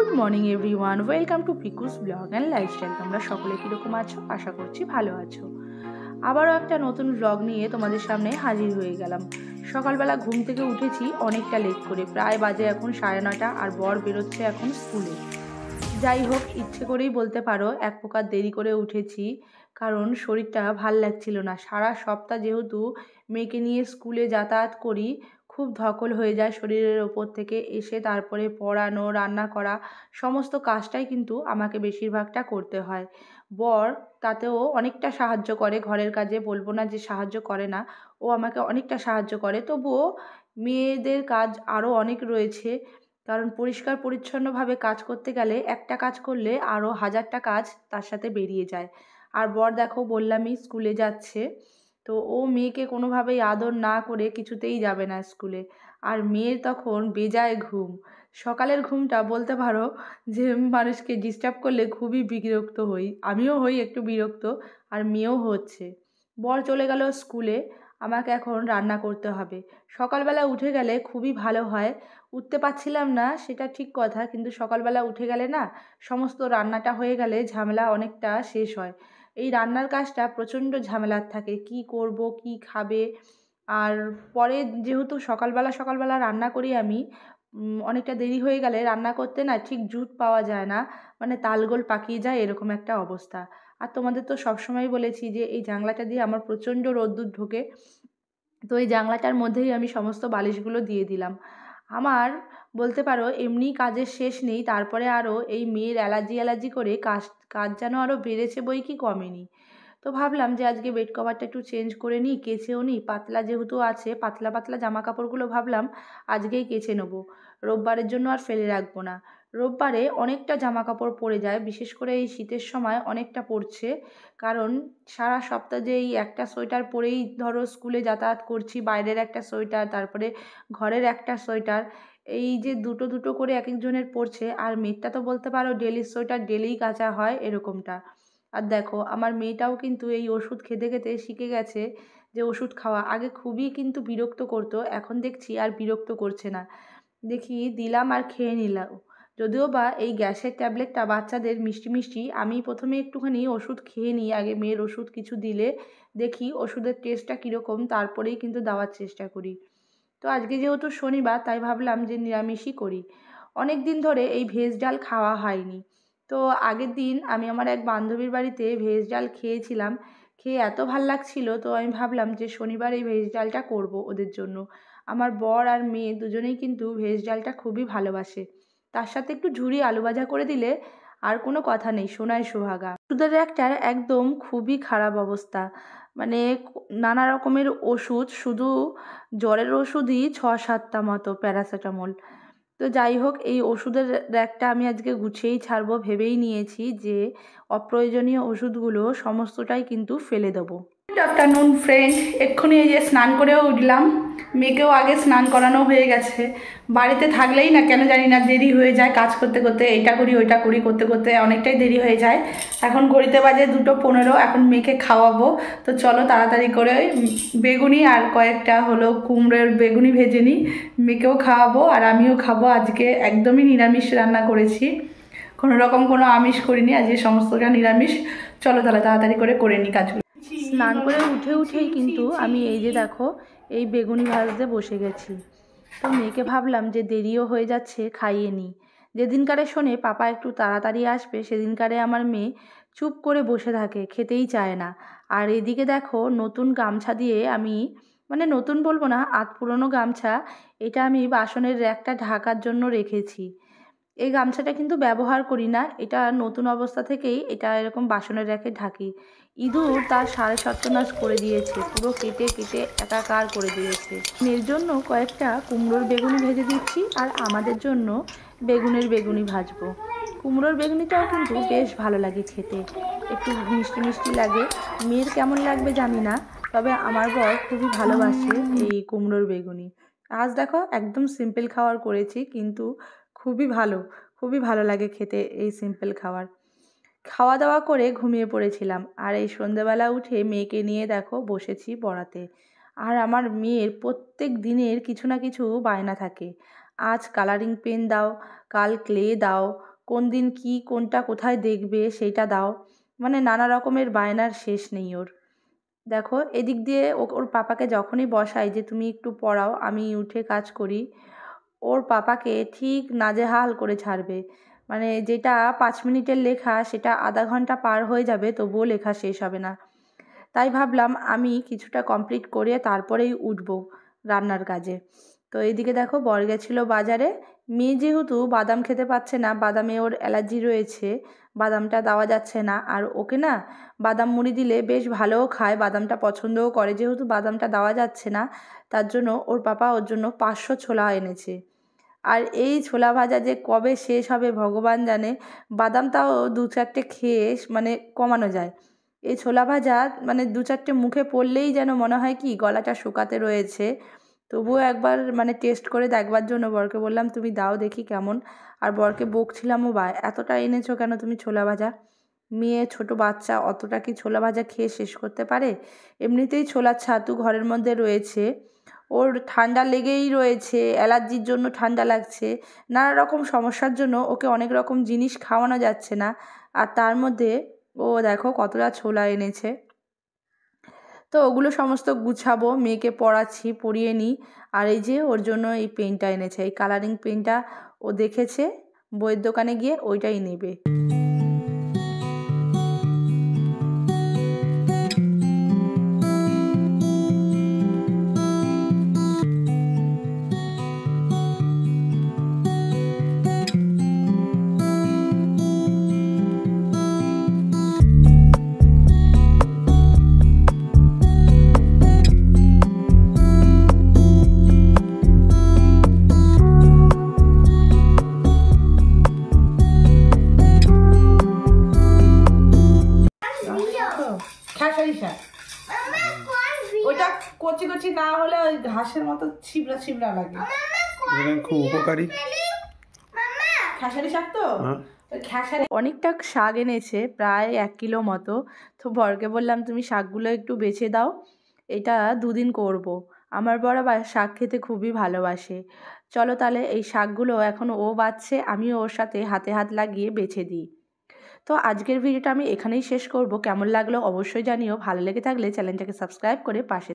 Good morning everyone, welcome to পিকুস blog and lifestyle. তোমরা সকলে কীরকম আছো? আশা করছি ভালো আছো। আবারও একটা নতুন ব্লগ নিয়ে তোমাদের সামনে হাজির হয়ে গেলাম। সকালবেলা ঘুম থেকে উঠেছি অনেকটা লেট করে, প্রায় বাজে এখন 9:30, আর বর বেরোচ্ছে এখন স্কুলে। যাই হোক, ইচ্ছে করেই বলতে পারো এক প্রকার দেরি করে উঠেছি, কারণ শরীরটা ভাল লাগছিল না। সারা সপ্তাহ যেহেতু মেয়েকে নিয়ে স্কুলে যাতায়াত করি, খুব ধকল হয়ে যায় শরীরের ওপর থেকে। এসে তারপরে পড়ানো, রান্না করা, সমস্ত কাজটাই কিন্তু আমাকে বেশিরভাগটা করতে হয়। বর তাতেও অনেকটা সাহায্য করে ঘরের কাজে, বলবো না যে সাহায্য করে না, ও আমাকে অনেকটা সাহায্য করে। তবুও মেয়েদের কাজ আরও অনেক রয়েছে, কারণ পরিষ্কার পরিচ্ছন্নভাবে কাজ করতে গেলে একটা কাজ করলে আরও 1000টা কাজ তার সাথে বেরিয়ে যায়। আর বর দেখো বললামই স্কুলে যাচ্ছে, তো ও মেয়েকে কোনোভাবেই আদর না করে কিছুতেই যাবে না স্কুলে। আর মেয়ের তখন বেজায় ঘুম, সকালের ঘুমটা বলতে পারো যে মানুষকে ডিস্টার্ব করলে খুবই বিরক্ত হই, আমিও হই একটু বিরক্ত, আর মেয়েও হচ্ছে। বর চলে গেল স্কুলে, আমাকে এখন রান্না করতে হবে। সকালবেলা উঠে গেলে খুবই ভালো হয়, উঠতে পারছিলাম না সেটা ঠিক কথা, কিন্তু সকালবেলা উঠে গেলে না সমস্ত রান্নাটা হয়ে গেলে ঝামেলা অনেকটা শেষ হয়। এই রান্নার কাজটা প্রচণ্ড ঝামেলার থাকে, কি করব কি খাবে। আর পরে যেহেতু সকালবেলা রান্না করি আমি, অনেকটা দেরি হয়ে গেলে রান্না করতে না ঠিক জুত পাওয়া যায় না, মানে তালগোল পাকিয়ে যায় এরকম একটা অবস্থা। আর তোমাদের তো সবসময় বলেছি যে এই জানলাটা দিয়ে আমার প্রচণ্ড রোদ্দুর ঢোকে, তো এই জানলাটার মধ্যেই আমি সমস্ত বালিশগুলো দিয়ে দিলাম। আমার বলতে পারো এমনি কাজের শেষ নেই, তারপরে আরও এই মেয়ের অ্যালার্জি করে কাজ কাজ যেন আরও বেড়েছে বই কি কমেনি। তো ভাবলাম যে আজকে বেড কভারটা একটু চেঞ্জ করে নিই, কেচেও নিই, পাতলা যেহেতু আছে, পাতলা পাতলা জামা কাপড়গুলো ভাবলাম আজকেই কেচে নেবো, রোববারের জন্য আর ফেলে রাখবো না। রোববারে অনেকটা জামা কাপড় পড়ে যায়, বিশেষ করে এই শীতের সময় অনেকটা পড়ছে, কারণ সারা সপ্তাহ যে এই একটা সোয়েটার পরেই ধরো স্কুলে যাতায়াত করছি, বাইরের একটা সোয়েটার, তারপরে ঘরের একটা সোয়েটার, এই যে দুটো দুটো করে এক একজনের পড়ছে। আর মেয়েরটা তো বলতে পারো ডেলি সোয়েটার ডেলিই কাচা হয় এরকমটা। আর দেখো আমার মেয়েটাও কিন্তু এই ওষুধ খেতে খেতে শিখে গেছে যে ওষুধ খাওয়া। আগে খুবই কিন্তু বিরক্ত করতো, এখন দেখছি আর বিরক্ত করছে না। দেখি দিলাম আর খেয়ে নিলাম। যদিও বা এই গ্যাসের ট্যাবলেটটা বাচ্চাদের মিষ্টি মিষ্টি, আমি প্রথমে একটুখানি ওষুধ খেয়ে নিই আগে, মেয়ের ওষুধ কিছু দিলে দেখি ওষুধের টেস্টটা কীরকম, তারপরেই কিন্তু দেওয়ার চেষ্টা করি। তো আজকে যেহেতু শনিবার, তাই ভাবলাম যে নিরামিষই করি। অনেক দিন ধরে এই ভেজ ডাল খাওয়া হয়নি। তো আগের দিন আমি আমার এক বান্ধবীর বাড়িতে ভেজ ডাল খেয়েছিলাম, খেয়ে এত ভাল লাগছিল, তো আমি ভাবলাম যে শনিবার এই ভেজ ডালটা করব ওদের জন্য। আমার বর আর মেয়ে দুজনেই কিন্তু ভেজ ডালটা খুবই ভালোবাসে, তার সাথে একটু ঝুরি আলু ভাজা করে দিলে আর কোনো কথা নেই, সোনায় সোহাগা। ওষুধের একটা একদম খুবই খারাপ অবস্থা, মানে নানা রকমের ওষুধ, শুধু জ্বরের ওষুধই 6-7টা মতো, প্যারাসিটামল। তো যাই হোক, এই ওষুধের র্যাকটা আমি আজকে গুছিয়েই ছাড়বো, ভেবেই নিয়েছি যে অপ্রয়োজনীয় ওষুধগুলো সমস্তটাই কিন্তু ফেলে দেবো। গুড আফটারনুন ফ্রেন্ড, এক্ষুনি এই যে স্নান করেও উঠলাম, মেয়েকেও আগে স্নান করানো হয়ে গেছে। বাড়িতে থাকলেই না কেন জানি না দেরি হয়ে যায়, কাজ করতে করতে এইটা করি ওইটা করি করতে করতে অনেকটাই দেরি হয়ে যায়। এখন ঘড়িতে বাজে 2:15, এখন মেয়েকে খাওয়াবো। তো চলো তাড়াতাড়ি করে বেগুনি আর কয়েকটা হলো কুমড়োর বেগুনি ভেজে নিই, মেয়েকেও খাওয়াবো আর আমিও খাবো। আজকে একদমই নিরামিষ রান্না করেছি, কোনো রকম কোনো আমিষ করিনি, আজকে সমস্তটা নিরামিষ। চলো তাহলে তাড়াতাড়ি করে নিই কাজগুলো। স্নান করে উঠেই কিন্তু আমি এই যে দেখো এই বেগুনি ভাজতে বসে গেছি। তো মেয়েকে ভাবলাম যে দেরিও হয়ে যাচ্ছে, খাইয়ে নিই। যেদিনকারে শোনে পাপা একটু তাড়াতাড়ি আসবে, সেদিনকারে আমার মেয়ে চুপ করে বসে থাকে, খেতেই চায় না। আর এদিকে দেখো নতুন গামছা দিয়ে আমি, মানে নতুন বলবো না, পুরনো গামছা, এটা আমি বাসনের র্যাকটা ঢাকার জন্য রেখেছি। এই গামছাটা কিন্তু ব্যবহার করি না, এটা নতুন অবস্থা থেকেই এটা এরকম বাসনের র্যাকে ঢাকি। ইঁদুর তার সাড়ে সর্বনাশ করে দিয়েছে, পুরো কেটে কেটে একাকার করে দিয়েছে। মেয়ের জন্য কয়েকটা কুমড়োর বেগুনি ভেজে দিচ্ছি, আর আমাদের জন্য বেগুনের বেগুনি ভাজবো। কুমড়োর বেগুনিটাও কিন্তু বেশ ভালো লাগে খেতে, একটু মিষ্টি মিষ্টি লাগে। মেয়ের কেমন লাগবে জানি না, তবে আমার বর খুবই ভালোবাসে এই কুমড়োর বেগুনি। আজ দেখো একদম সিম্পল খাবার করেছি, কিন্তু খুবই ভালো লাগে খেতে এই সিম্পল খাবার। খাওয়া দাওয়া করে ঘুমিয়ে পড়েছিলাম, আর এই সন্ধেবেলা উঠে মেয়েকে নিয়ে দেখো বসেছি পড়াতে। আর আমার মেয়ের প্রত্যেক দিনের কিছু না কিছু বায়না থাকে, আজ কালারিং পেন দাও, কাল ক্লে দাও, কোন দিন কি কোনটা কোথায় দেখবে সেইটা দাও, মানে নানা রকমের বায়নার শেষ নেই ওর। দেখো এদিক দিয়ে ওর পাপাকে যখনই বসাই যে তুমি একটু পড়াও আমি উঠে কাজ করি, ওর পাপাকে ঠিক নাজেহাল করে ছাড়বে। মানে যেটা 5 মিনিটের লেখা সেটা আধা ঘন্টা পার হয়ে যাবে তবুও লেখা শেষ হবে না। তাই ভাবলাম আমি কিছুটা কমপ্লিট করে তারপরেই উঠবো রান্নার কাজে। তো এইদিকে দেখো বর গেছিলো বাজারে। মেয়ে যেহেতু বাদাম খেতে পাচ্ছে না, বাদামে ওর অ্যালার্জি রয়েছে, বাদামটা দেওয়া যাচ্ছে না। আর ওকে না বাদাম মুড়ি দিলে বেশ ভালোও খায়, বাদামটা পছন্দও করে। যেহেতু বাদামটা দেওয়া যাচ্ছে না তার জন্য ওর পাপা ওর জন্য 500 ছোলা এনেছে। আর এই ছোলা ভাজা যে কবে শেষ হবে ভগবান জানে। বাদামটাও 2-4টে খেয়ে মানে কমানো যায়, এই ছোলা ভাজা মানে 2-4টে মুখে পড়লেই যেন মনে হয় কি গলাটা শুকাতে রয়েছে। তবুও একবার মানে টেস্ট করে দেখবার জন্য বরকে বললাম তুমি দাও দেখি কেমন। আর বরকে বকছিলামও, বা এতটা এনেছো কেন তুমি ছোলা ভাজা? মেয়ে ছোট বাচ্চা অতটা কি ছোলা ভাজা খেয়ে শেষ করতে পারে? এমনিতেই ছোলার ছাতু ঘরের মধ্যে রয়েছে, ওর ঠান্ডা লেগেই রয়েছে, অ্যালার্জির জন্য ঠান্ডা লাগছে, নানা রকম সমস্যার জন্য ওকে অনেক রকম জিনিস খাওয়ানো যাচ্ছে না। আর তার মধ্যে ও দেখো কতটা ছোলা এনেছে। তো ওগুলো সমস্ত গুছাবো, মেয়েকে পড়াচ্ছি, পড়িয়ে নিই। আর এই যে ওর জন্য এই পেনটা এনেছে, এই কালারিং পেনটা ও দেখেছে বইয়ের দোকানে গিয়ে, ওইটাই নেবে। খেসারি শাক, ওইটা কচি কচি না হলে ওই ঘাসের মতো ছিবড়া ছিবড়া লাগে, খুব উপকারী খেসারি শাক। তো খেসারি অনেকটা শাক এনেছে, প্রায় 1 কিলো মতো। তো বরকে বললাম তুমি শাকগুলো একটু বেছে দাও, এটা 2 দিন করব। আমার বর আবার শাক খেতে খুবই ভালোবাসে। চলো তাহলে এই শাকগুলো এখন ও বাছছে, আমিও ওর সাথে হাতে হাত লাগিয়ে বেছে দিই। তো আজকের ভিডিওটা আমি এখানেই শেষ করব। কেমন লাগলো অবশ্যই জানিও, ভালো লেগে থাকলে চ্যানেলটাকে সাবস্ক্রাইব করে পাশে